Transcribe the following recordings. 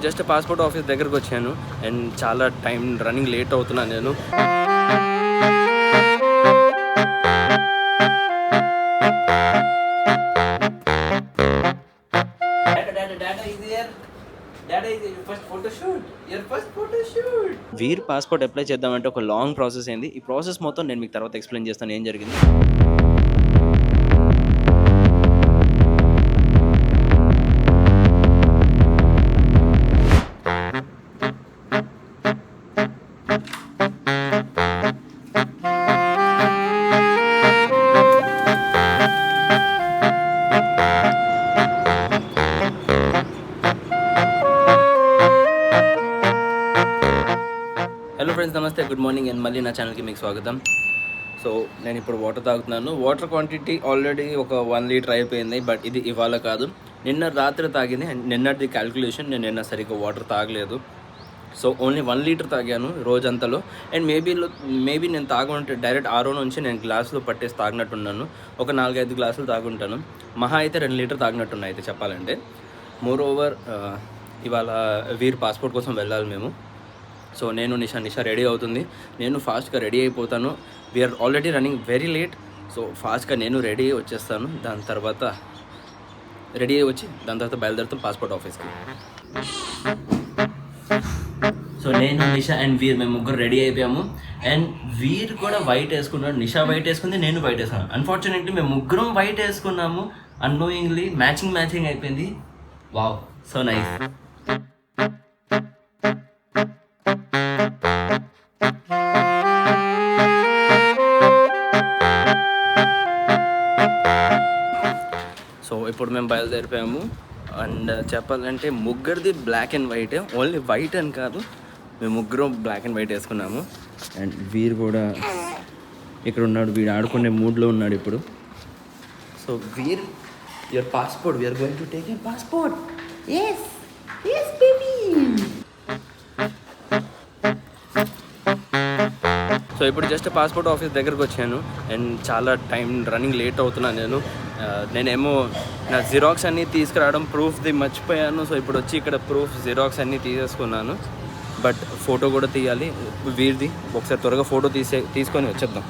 Just passport office దగ్గరకు వచ్చాను and చాలా టైం రన్నింగ్ లేట్ అవుతున్నాను నేను. వీర్ పాస్పోర్ట్ అప్లై చేద్దామంటే ఒక లాంగ్ ప్రాసెస్ అయింది. ఈ ప్రాసెస్ మొత్తం నేను మీకు తర్వాత ఎక్స్ప్లెయిన్ చేస్తాను ఏం జరిగింది. హలో ఫ్రెండ్స్, నమస్తే, గుడ్ మార్నింగ్ అండ్ మళ్ళీ నా ఛానల్కి మీకు స్వాగతం. సో నేను ఇప్పుడు వాటర్ తాగుతున్నాను. వాటర్ క్వాంటిటీ ఆల్రెడీ ఒక 1 లీటర్ అయిపోయింది. బట్ ఇది ఇవాళ కాదు, నిన్న రాత్రి తాగింది. అండ్ నిన్నటి క్యాల్కులేషన్, నేను నిన్న సరిగ్గా వాటర్ తాగలేదు. సో ఓన్లీ 1 లీటర్ తాగాను రోజంతలో. అండ్ మేబీ నేను తాగుంటే డైరెక్ట్ ఆరో నుంచి నేను గ్లాసులో పట్టేసి తాగినట్టున్నాను. ఒక 4-5 గ్లాసులు తాగుంటాను. మహా అయితే 2 లీటర్ తాగినట్టున్నా అయితే చెప్పాలంటే. మోర్ ఓవర్ ఇవాళ వీర్ పాస్పోర్ట్ కోసం వెళ్ళాలి మేము. సో నేను నిషా రెడీ అవుతుంది. నేను ఫాస్ట్గా రెడీ అయిపోతాను. We're already running very late. So ఫాస్ట్గా నేను రెడీ వచ్చేస్తాను. దాని తర్వాత బయలుదేరుతాం పాస్పోర్ట్ ఆఫీస్కి. సో నేను నిషా అండ్ వీర్ మేము ముగ్గురు రెడీ అయిపోయాము. అండ్ వీర్ కూడా వైట్ వేసుకున్నాడు, నిషా వైట్ వేసుకుంది, నేను వైట్ వేసుకున్నాను. అన్ఫార్చునేట్లీ మేము ముగ్గురం వైట్ వేసుకున్నాము. అన్నోయింగ్లీ మ్యాచింగ్ అయిపోయింది. Wow, so nice. సో ఇప్పుడు మేము బయలుదేరిపోయాము. అండ్ చెప్పాలంటే ముగ్గురిది బ్లాక్ అండ్ వైటే, ఓన్లీ వైట్ అని కాదు, మేము ముగ్గురం బ్లాక్ అండ్ వైట్ వేసుకున్నాము. అండ్ వీర్ కూడా ఇక్కడ ఉన్నాడు, వీడు ఆడుకునే మూడ్లో ఉన్నాడు ఇప్పుడు. So Veer, your passport, we're going to take your passport. yes baby. So ఇప్పుడు జస్ట్ పాస్పోర్ట్ ఆఫీస్ దగ్గరకు వచ్చాను అండ్ చాలా టైం రన్నింగ్ లేట్ అవుతున్నాను నేను. నేనేమో నా జిరాక్స్ అన్నీ తీసుకురావడం, ప్రూఫ్ది మర్చిపోయాను. సో ఇప్పుడు వచ్చి ఇక్కడ ప్రూఫ్ జిరాక్స్ అన్నీ తీసేసుకున్నాను. బట్ ఫోటో కూడా తీయాలి వీరిది. ఒకసారి త్వరగా ఫోటో తీసుకొని వచ్చేద్దాం.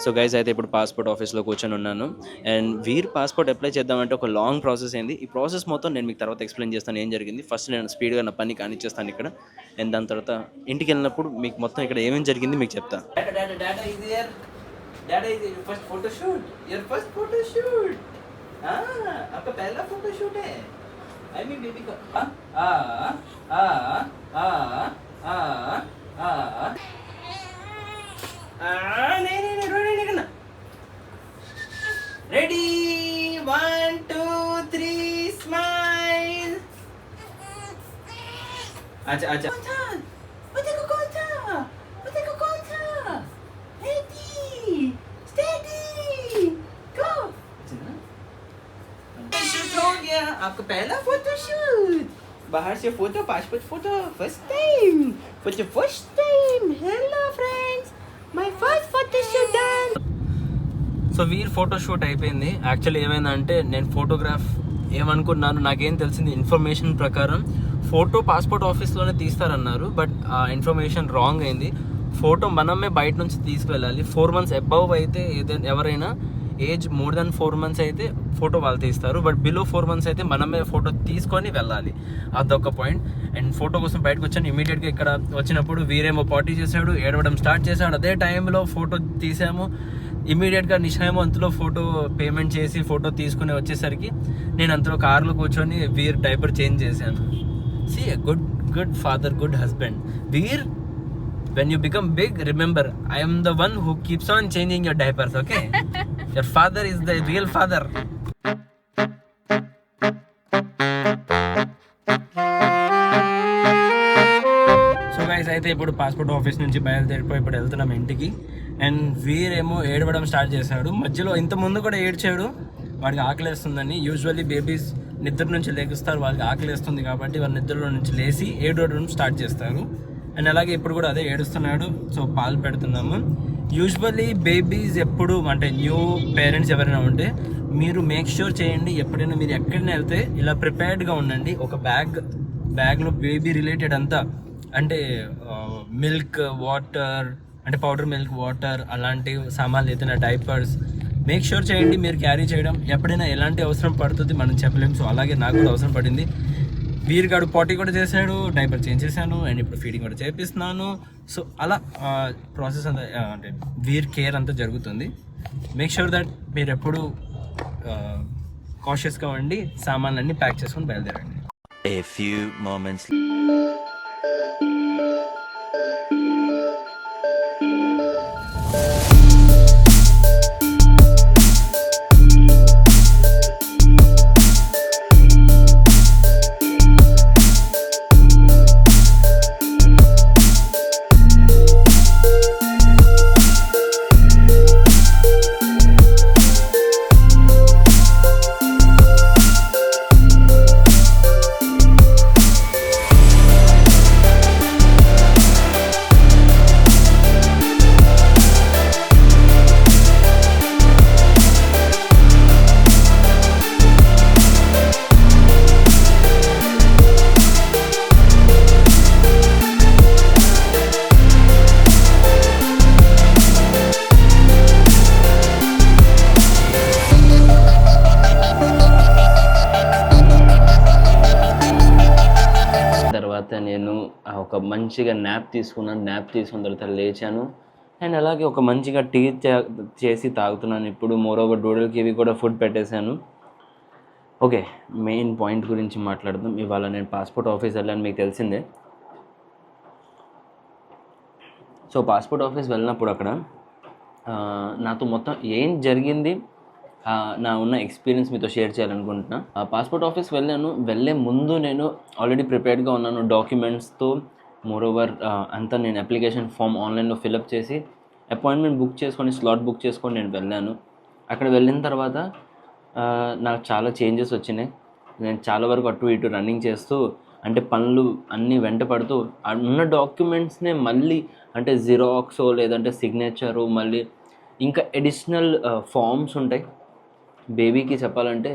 సో గైస్, అయితే ఇప్పుడు పాస్పోర్ట్ ఆఫీస్లో కూర్చొని ఉన్నాను. అండ్ వీర్ పాస్పోర్ట్ అప్లై చేద్దామంటే ఒక లాంగ్ ప్రాసెస్ అయింది. ఈ ప్రాసెస్ మొత్తం నేను మీకు తర్వాత ఎక్స్ప్లెయిన్ చేస్తాను ఏం జరిగింది. ఫస్ట్ నేను స్పీడ్గా నా పని కానిచ్చేస్తాను ఇక్కడ. అండ్ దాని తర్వాత ఇంటికి వెళ్ళినప్పుడు మీకు మొత్తం ఇక్కడ ఏమేమి జరిగింది మీకు చెప్తాను. Ready, 1 2 3 smile. अच्छा देखो कौन था रेडी स्टेडी गो. शूट हो गया आपका पहला फोटो शूट. बाहर से photo, passport photo, first time. Hello friends, my first photo shoot done. So Veer photo shoot అయిపోయింది. యాక్చువల్లీ ఏమైందంటే, నేను ఫోటోగ్రాఫ్ ఏమనుకున్నాను, నాకేం తెలిసింది ఇన్ఫర్మేషన్ ప్రకారం ఫోటో పాస్పోర్ట్ ఆఫీస్లోనే తీస్తారన్నారు. బట్ ఆ ఇన్ఫర్మేషన్ రాంగ్ అయింది. ఫోటో మనమే బయట నుంచి తీసుకువెళ్ళాలి. 4 months అబవ్ అయితే ఎవరైనా ఏజ్ మోర్ దెన్ 4 months అయితే ఫోటో వాళ్ళు తీస్తారు. బట్ బిలో 4 months అయితే మనమే ఫోటో తీసుకొని వెళ్ళాలి. అదొక పాయింట్. అండ్ ఫోటో కోసం బయటకు వచ్చాను. ఇమీడియట్గా ఇక్కడ వచ్చినప్పుడు వీరేమో పార్టీ చేశాడు, ఏడవడం స్టార్ట్ చేశాడు. అదే టైంలో ఫోటో తీసాము. ఇమీడియట్గా నిషా ఏమో అంతలో ఫోటో పేమెంట్ చేసి ఫోటో తీసుకుని వచ్చేసరికి నేను అంతలో కార్లో కూర్చొని వీర్ డైపర్ చేంజ్ చేశాను. See, a good father, good husband. Veer, when you become big, remember, I am the one who keeps on changing your diapers, okay? Your father is the real father. So guys, అయితే ఇప్పుడు passport office నుంచి బయలుదేరిపోయి ఇప్పుడు వెళ్తున్నాం ఇంటికి. And వీరేమో ఏడవడం start చేశాడు. మధ్యలో ఇంత ముందు కూడా ఏడ్చాడు, వాడికి ఆకలేస్తుందని. యూజువల్లీ బేబీస్ నిద్ర నుంచి లేగుస్తారు, వాళ్ళకి ఆకలి వేస్తుంది కాబట్టి వాళ్ళ నిద్రలో నుంచి లేచి ఏడవడం స్టార్ట్ చేస్తారు. అండ్ అలాగే ఇప్పుడు కూడా అదే ఏడుస్తున్నాడు. సో పాలు పెడుతున్నాము. యూజువల్లీ బేబీస్ ఎప్పుడు అంటే న్యూ పేరెంట్స్ ఎవరైనా ఉంటే మీరు మేక్ ష్యూర్ చేయండి, ఎప్పుడైనా మీరు ఎక్కడైనా వెళ్తే ఇలా ప్రిపేర్డ్గా ఉండండి. ఒక బ్యాగ్లో బేబీ రిలేటెడ్ అంతా, అంటే మిల్క్, వాటర్, అంటే పౌడర్ మిల్క్, వాటర్, అలాంటి సామాన్లు, ఏదైనా డైపర్స్ మేక్ ష్యూర్ చేయండి మీరు క్యారీ చేయడం. ఎప్పుడైనా ఎలాంటి అవసరం పడుతుంది మనం చెప్పలేము. సో అలాగే నాకు కూడా అవసరం పడింది. వీరిగాడు పాటీ కూడా చేశాడు, డైపర్ చేంజ్ చేశాను, అండ్ ఇప్పుడు ఫీడింగ్ కూడా చేపిస్తున్నాను. సో అలా ప్రాసెస్ అంతా అంటే వీర్ కేర్ అంతా జరుగుతుంది. మేక్ ష్యూర్ దట్ మీరు ఎప్పుడు కాషియస్గా ఉండి సామాన్లన్నీ ప్యాక్ చేసుకొని బయలుదేరండి. A few moments. నేను ఒక మంచిగా న్యాప్ తీసుకున్న తర్వాత లేచాను. అండ్ అలాగే ఒక మంచిగా టీ చేసి తాగుతున్నాను ఇప్పుడు. మోరోవర్ డూడల్కి ఇవి కూడా ఫుడ్ పెట్టేశాను. ఓకే, మెయిన్ పాయింట్ గురించి మాట్లాడదాం. ఇవాళ నేను పాస్పోర్ట్ ఆఫీస్ వెళ్ళాను, మీకు తెలిసిందే. సో పాస్పోర్ట్ ఆఫీస్ వెళ్ళినప్పుడు అక్కడ నాతో మొత్తం ఏం జరిగింది, నా ఉన్న ఎక్స్పీరియన్స్ మీతో షేర్ చేయాలనుకుంటున్నా. పాస్పోర్ట్ ఆఫీస్ వెళ్ళే ముందు నేను ఆల్రెడీ ప్రిపేర్డ్గా ఉన్నాను డాక్యుమెంట్స్తో. మోరోవర్ అంతా నేను అప్లికేషన్ ఫామ్ ఆన్లైన్లో ఫిలప్ చేసి అపాయింట్మెంట్ బుక్ చేసుకొని స్లాట్ బుక్ చేసుకొని నేను వెళ్ళాను. అక్కడ వెళ్ళిన తర్వాత నాకు చాలా చేంజెస్ వచ్చినాయి. నేను చాలా వరకు అటు ఇటు రన్నింగ్ చేస్తూ, అంటే పనులు అన్నీ వెంట పడుతూ ఉన్న డాక్యుమెంట్స్నే మళ్ళీ అంటే జిరాక్సో లేదంటే సిగ్నేచరు, మళ్ళీ ఇంకా అడిషనల్ ఫామ్స్ ఉంటాయి. బేబీకి చెప్పాలంటే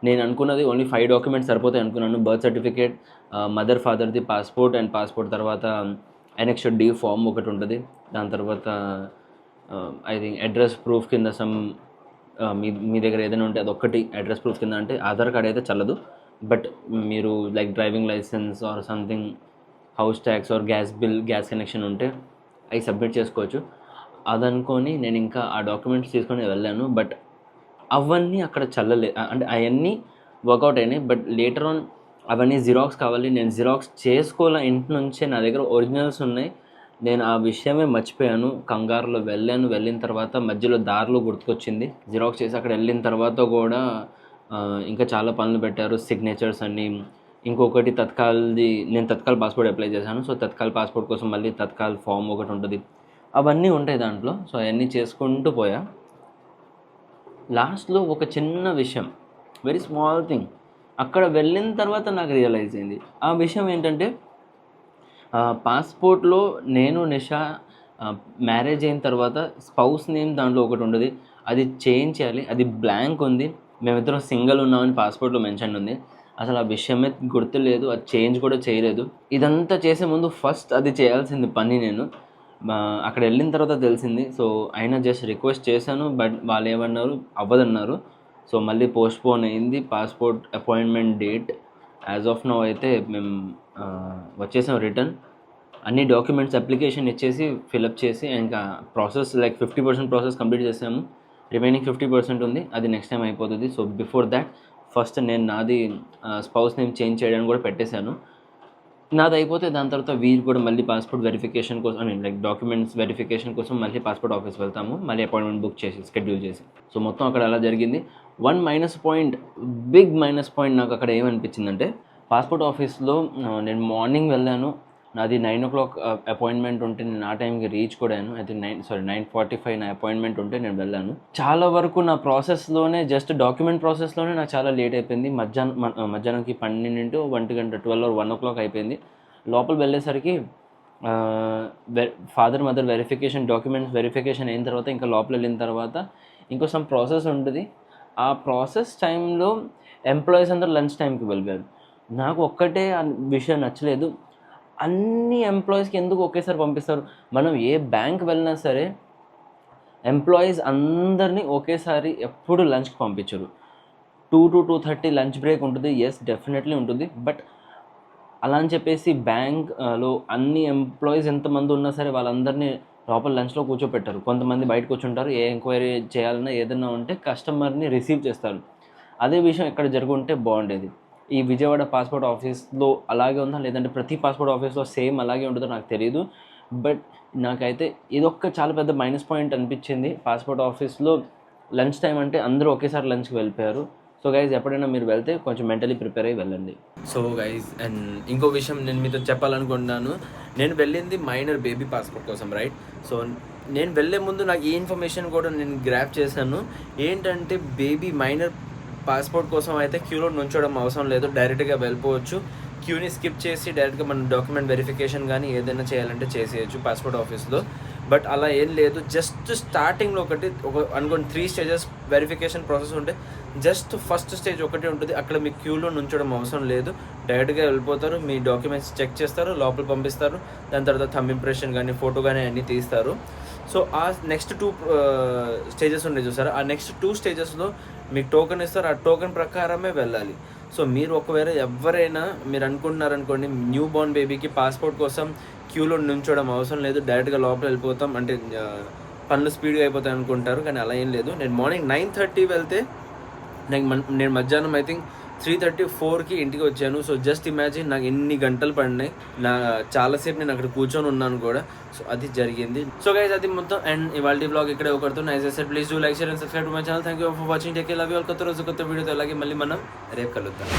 నేను అనుకున్నది ఓన్లీ 5 డాక్యుమెంట్స్ సరిపోతాయి అనుకున్నాను. బర్త్ సర్టిఫికేట్, మదర్ ఫాదర్ది పాస్పోర్ట్, అండ్ పాస్పోర్ట్ తర్వాత అనెక్స్డ్ డి ఫామ్ ఒకటి ఉంటుంది. దాని తర్వాత ఐ థింక్ అడ్రస్ ప్రూఫ్ కింద మీ దగ్గర ఏదైనా ఉంటే అదొక్కటి అడ్రస్ ప్రూఫ్ కింద. అంటే ఆధార్ కార్డ్ అయితే చల్లదు, బట్ మీరు like driving licence or something, house tax or gas connection ఉంటే అవి సబ్మిట్ చేసుకోవచ్చు. అదనుకొని నేను ఇంకా ఆ డాక్యుమెంట్స్ తీసుకొని వెళ్ళాను. బట్ అవన్నీ అక్కడ అంటే అవన్నీ వర్కౌట్ అయినాయి. బట్ లేటర్ ఆన్ అవన్నీ జిరాక్స్ కావాలి. నేను జిరాక్స్ చేసుకోవాల ఇంటి నుంచే, నా దగ్గర ఒరిజినల్స్ ఉన్నాయి. నేను ఆ విషయమే మర్చిపోయాను, కంగారులో వెళ్ళిన తర్వాత మధ్యలో దారిలో గుర్తుకొచ్చింది. జిరాక్స్ చేసి అక్కడ వెళ్ళిన తర్వాత కూడా ఇంకా చాలా పనులు పెట్టారు, సిగ్నేచర్స్ అన్నీ. ఇంకొకటి నేను తత్కాల్ పాస్పోర్ట్ అప్లై చేశాను. సో తత్కాల్ పాస్పోర్ట్ కోసం మళ్ళీ తత్కాల్ ఫామ్ ఒకటి ఉంటుంది, అవన్నీ ఉంటాయి దాంట్లో. సో అవన్నీ చేసుకుంటూ పోయా. లాస్ట్లో ఒక చిన్న విషయం, వెరీ స్మాల్ థింగ్, అక్కడ వెళ్ళిన తర్వాత నాకు రియలైజ్ అయింది. ఆ విషయం ఏంటంటే పాస్పోర్ట్లో నేను నిషా మ్యారేజ్ అయిన తర్వాత స్పౌస్ నేమ్ దాంట్లో ఒకటి ఉండదు, అది చేంజ్ చేయాలి. అది బ్లాంక్ ఉంది, మేమిద్దరం సింగిల్ ఉన్నామని పాస్పోర్ట్లో మెన్షన్ ఉంది. అసలు ఆ విషయమే గుర్తులేదు, అది చేంజ్ కూడా చేయలేదు. ఇదంతా చేసే ముందు ఫస్ట్ అది చేయాల్సింది పని నేను అక్కడ వెళ్ళిన తర్వాత తెలిసింది. సో అయినా జస్ట్ రిక్వెస్ట్ చేశాను, బట్ వాళ్ళు ఏమన్నారు, అవ్వదన్నారు. సో మళ్ళీ పోస్ట్పోన్ అయింది passport appointment date. As of now అయితే మేము వచ్చేసాం రిటర్న్. అన్ని డాక్యుమెంట్స్ అప్లికేషన్ ఇచ్చేసి ఫిలప్ చేసి ఇంకా ప్రాసెస్ లైక్ 50% ప్రాసెస్ కంప్లీట్ చేసాము. రిమైనింగ్ 50% ఉంది, అది నెక్స్ట్ టైం అయిపోతుంది. సో బిఫోర్ దాట్ ఫస్ట్ నేను నాది స్పౌస్ నేమ్ చేంజ్ చేయడానికి కూడా పెట్టేశాను. నాది అయిపోతే దాని తర్వాత వీరు కూడా మళ్ళీ పాస్పోర్ట్ వెరిఫికేషన్ కోసం, లైక్ డాక్యుమెంట్స్ వెరిఫికేషన్ కోసం మళ్ళీ పాస్పోర్ట్ ఆఫీస్ వెళ్తాము, మళ్ళీ అపాయింట్మెంట్ బుక్ చేసి స్కెడ్యూల్ చేసి. సో మొత్తం అక్కడ అలా జరిగింది. బిగ్ మైనస్ పాయింట్ నాకు అక్కడ ఏమనిపించిందంటే, పాస్పోర్ట్ ఆఫీస్లో నేను మార్నింగ్ వెళ్ళాను, నాది 9 o'clock అపాయింట్మెంట్ ఉంటే నేను ఆ టైంకి రీచ్ కూడాను. అయితే 9:45 నా అపాయింట్మెంట్ ఉంటే నేను వెళ్ళాను. చాలా వరకు నా ప్రాసెస్లోనే జస్ట్ డాక్యుమెంట్ ప్రాసెస్లోనే నాకు చాలా లేట్ అయిపోయింది. మధ్యాహ్నంకి 12, 1 గంట, 12 or 1 o'clock అయిపోయింది. లోపల వెళ్ళేసరికి father mother verification, documents verification అయిన తర్వాత ఇంకా లోపల వెళ్ళిన తర్వాత ఇంకో సమ్ ప్రాసెస్ ఉంటుంది. ఆ ప్రాసెస్ టైంలో ఎంప్లాయీస్ అందరూ లంచ్ టైంకి వెళ్ళిపోయారు. నాకు ఒక్కటే విషయం నచ్చలేదు, అన్ని ఎంప్లాయీస్కి ఎందుకు ఒకేసారి పంపిస్తారు? మనం ఏ బ్యాంక్ వెళ్ళినా సరే ఎంప్లాయీస్ అందరినీ ఒకేసారి ఎప్పుడు లంచ్కి పంపించరు. 2 to 2:30 లంచ్ బ్రేక్ ఉంటుంది. ఎస్, డెఫినెట్లీ ఉంటుంది. బట్ అలా అని చెప్పేసి బ్యాంక్లో అన్ని ఎంప్లాయీస్ ఎంతమంది ఉన్నా సరే వాళ్ళందరినీ లోపల లంచ్లో కూర్చోపెట్టారు. కొంతమంది బయట కూర్చుంటారు. ఏ ఎంక్వైరీ చేయాలన్నా ఏదైనా ఉంటే కస్టమర్ని రిసీవ్ చేస్తారు. అదే విషయం ఇక్కడ జరుగుంటే బాగుండేది. ఈ విజయవాడ పాస్పోర్ట్ ఆఫీస్లో అలాగే ఉందా లేదంటే ప్రతి పాస్పోర్ట్ ఆఫీస్లో సేమ్ అలాగే ఉంటుందో నాకు తెలియదు. బట్ నాకైతే ఇదొక్క చాలా పెద్ద మైనస్ పాయింట్ అనిపించింది. పాస్పోర్ట్ ఆఫీస్లో లంచ్ టైం అంటే అందరూ ఒకేసారి లంచ్కి వెళ్ళిపోయారు. సో గైజ్, ఎప్పుడైనా మీరు వెళ్తే కొంచెం మెంటలీ ప్రిపేర్ అయ్యి వెళ్ళండి. సో గైజ్, అండ్ ఇంకో విషయం నేను మీతో చెప్పాలనుకుంటున్నాను. నేను వెళ్ళింది మైనర్ బేబీ పాస్పోర్ట్ కోసం, రైట్? సో నేను వెళ్ళే ముందు నాకు ఈ ఇన్ఫర్మేషన్ కూడా నేను గ్రాప్ చేశాను. ఏంటంటే బేబీ మైనర్ పాస్పోర్ట్ కోసం అయితే క్యూలో నుంచోవడం అవసరం లేదు, డైరెక్ట్గా వెళ్ళిపోవచ్చు. క్యూని స్కిప్ చేసి డైరెక్ట్గా మనం డాక్యుమెంట్ వెరిఫికేషన్ కానీ ఏదైనా చేయాలంటే చేసేయచ్చు పాస్పోర్ట్ ఆఫీస్లో. బట్ అలా ఏం లేదు. జస్ట్ స్టార్టింగ్లో అనుకోండి 3 stages వెరిఫికేషన్ ప్రాసెస్ ఉంటే జస్ట్ ఫస్ట్ స్టేజ్ ఒకటి ఉంటుంది. అక్కడ మీ క్యూలో నుంచోవడం అవసరం లేదు, డైరెక్ట్గా వెళ్ళిపోతారు. మీ డాక్యుమెంట్స్ చెక్ చేస్తారు, లోపల పంపిస్తారు. దాని తర్వాత థంబ్ ఇంప్రెషన్ కానీ ఫోటో కానీ అన్నీ తీస్తారు. సో ఆ నెక్స్ట్ 2 stages ఉన్నాయి చూసారా, ఆ నెక్స్ట్ 2 stagesలో మీకు టోకెన్ ఇస్తారు. ఆ టోకెన్ ప్రకారమే వెళ్ళాలి. సో మీరు ఒకవేళ ఎవరైనా మీరు అనుకుంటున్నారనుకోండి, న్యూ బోర్న్ బేబీకి పాస్పోర్ట్ కోసం క్యూలో నుంచోవడం అవసరం లేదు, డైరెక్ట్గా లోపల వెళ్ళిపోతాం అంటే పనులు స్పీడ్గా అయిపోతాయి అనుకుంటారు. కానీ అలా ఏం లేదు. నేను మార్నింగ్ 9:30 వెళ్తే నేను మధ్యాహ్నం ఐ థింక్ 3:34కి ఇంటికి వచ్చాను. సో జస్ట్ ఇమాజిన్ నాకు ఎన్ని గంటలు పడినాయి. చాలాసేపు నేను అక్కడ కూర్చొని ఉన్నాను కూడా. సో అది జరిగింది. సో గైస్, అది మొత్తం. అండ్ ఇవాళ బ్లాగ్ ఇక్కడే ఒకరితో as I said, please do like, share and subscribe to my channel. Thank you for watching. Take care, love you all. కొత్త రోజు కొత్త వీడియోతో అలాగే మళ్ళీ మనం రేపు కలుద్దాం.